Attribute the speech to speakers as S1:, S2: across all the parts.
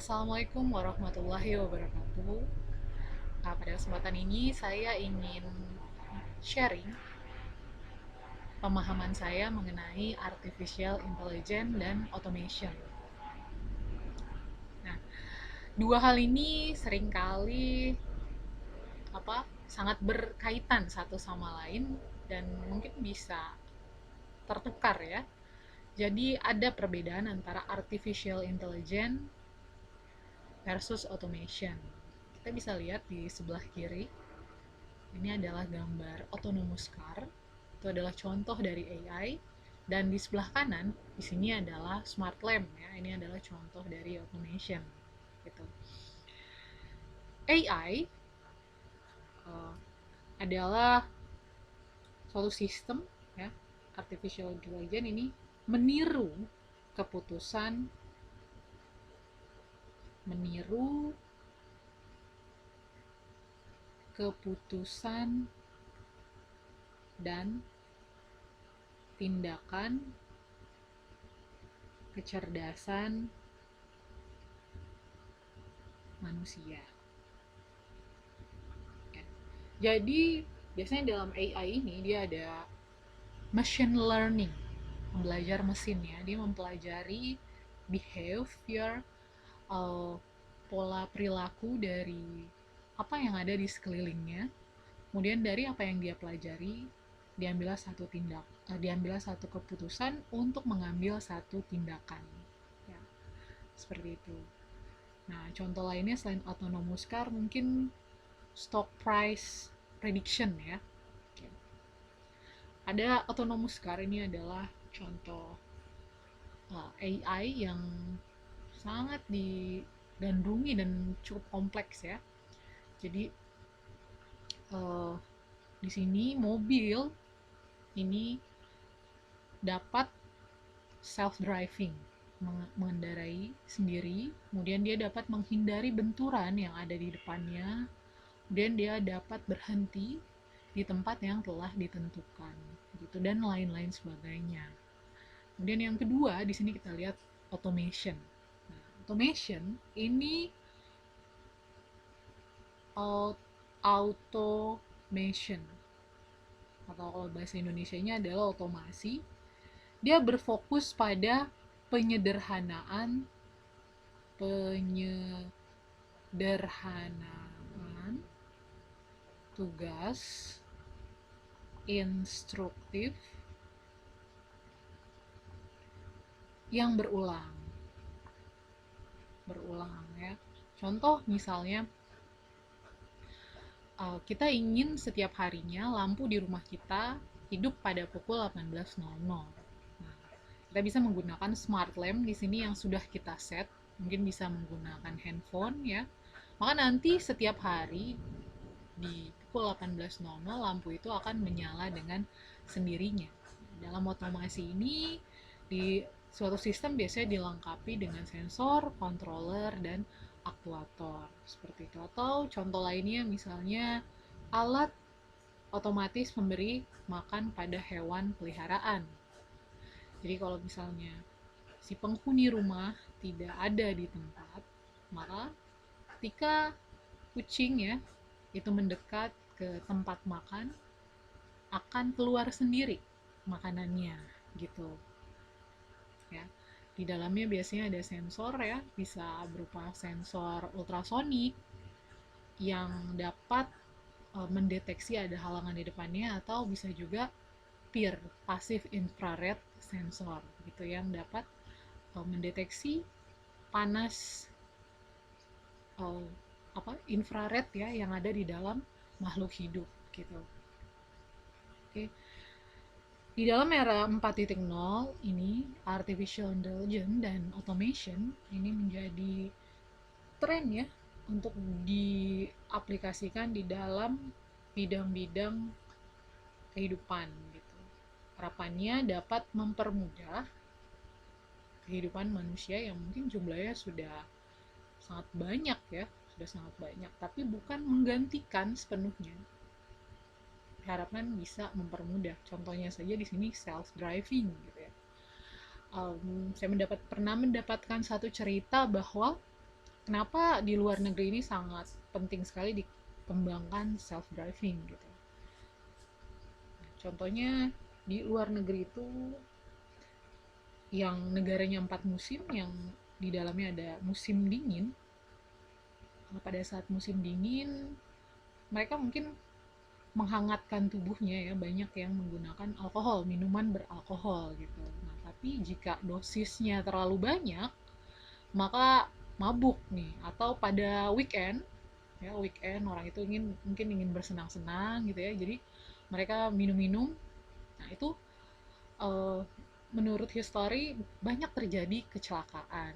S1: Assalamualaikum warahmatullahi wabarakatuh. Pada kesempatan ini saya ingin sharing pemahaman saya mengenai artificial intelligence dan automation. Nah, dua hal ini seringkali sangat berkaitan satu sama lain dan mungkin bisa tertukar ya. Jadi ada perbedaan antara artificial intelligence versus automation. Kita bisa lihat di sebelah kiri. Ini adalah gambar autonomous car. Itu adalah contoh dari AI. Dan di sebelah kanan, di sini adalah smart lamp ya. Ini adalah contoh dari automation. Gitu. AI adalah suatu sistem ya, artificial intelligence ini meniru keputusan, meniru keputusan dan tindakan, kecerdasan manusia. Jadi biasanya dalam AI ini dia ada machine learning, belajar mesin ya. Dia mempelajari behavior, pola perilaku dari apa yang ada di sekelilingnya. Kemudian dari apa yang dia pelajari, diambil satu keputusan untuk mengambil satu tindakan. Ya, seperti itu. Nah, contoh lainnya selain autonomous car mungkin stock price prediction ya. Ada autonomous car, ini adalah contoh AI yang sangat digandrungi dan cukup kompleks ya. Jadi di sini mobil ini dapat self driving, mengendarai sendiri, kemudian dia dapat menghindari benturan yang ada di depannya, kemudian dia dapat berhenti di tempat yang telah ditentukan gitu, dan lain-lain sebagainya. Kemudian yang kedua di sini kita lihat automation. Nah, automation ini automation atau kalau bahasa Indonesianya adalah otomasi. Dia berfokus pada penyederhanaan tugas instruktif yang berulang ya. Contoh misalnya kita ingin setiap harinya lampu di rumah kita hidup pada pukul 18.00. Nah, kita bisa menggunakan smart lamp di sini yang sudah kita set, mungkin bisa menggunakan handphone ya. Maka nanti setiap hari di pukul 18.00 lampu itu akan menyala dengan sendirinya. Dalam otomasi ini di suatu sistem biasanya dilengkapi dengan sensor, controller, dan aktuator seperti itu. Atau contoh lainnya misalnya alat otomatis memberi makan pada hewan peliharaan. Jadi kalau misalnya si penghuni rumah tidak ada di tempat, maka ketika kucing ya itu mendekat ke tempat makan, akan keluar sendiri makanannya gitu ya. Di dalamnya biasanya ada sensor ya, bisa berupa sensor ultrasonik yang dapat mendeteksi ada halangan di depannya, atau bisa juga PIR, passive infrared sensor gitu, yang dapat mendeteksi panas infrared ya yang ada di dalam makhluk hidup gitu. Oke. Di dalam era 4.0 ini, artificial intelligence dan automation ini menjadi tren ya untuk diaplikasikan di dalam bidang-bidang kehidupan gitu. Harapannya dapat mempermudah kehidupan manusia yang mungkin jumlahnya sudah sangat banyak ya, tapi bukan menggantikan sepenuhnya. Diharapkan bisa mempermudah. Contohnya saja di sini self driving gitu ya. Saya pernah mendapatkan satu cerita bahwa kenapa di luar negeri ini sangat penting sekali dikembangkan self driving gitu. Contohnya di luar negeri itu yang negaranya 4 musim, yang di dalamnya ada musim dingin. Pada saat musim dingin mereka mungkin menghangatkan tubuhnya ya, banyak yang menggunakan alkohol, minuman beralkohol gitu. Nah, tapi jika dosisnya terlalu banyak, maka mabuk nih. Atau pada weekend, ya weekend orang itu mungkin ingin bersenang-senang gitu ya. Jadi mereka minum-minum. Nah, itu uh, menurut history banyak terjadi kecelakaan.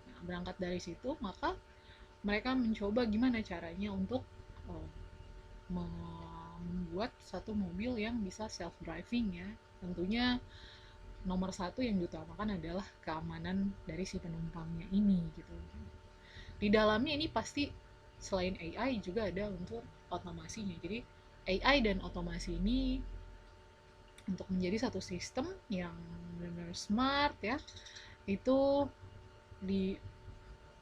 S1: Nah, berangkat dari situ, maka mereka mencoba gimana caranya untuk uh, membuat satu mobil yang bisa self driving ya. Tentunya nomor satu yang diutamakan adalah keamanan dari si penumpangnya ini gitu. Di dalamnya ini pasti selain AI juga ada untuk otomasinya. Jadi AI dan otomasi ini untuk menjadi satu sistem yang benar-benar smart ya, itu di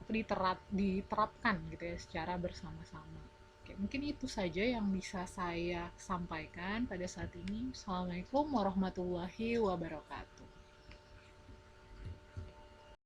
S1: diterapkan gitu ya secara bersama-sama. Oke, mungkin itu saja yang bisa saya sampaikan pada saat ini. Assalamualaikum warahmatullahi wabarakatuh.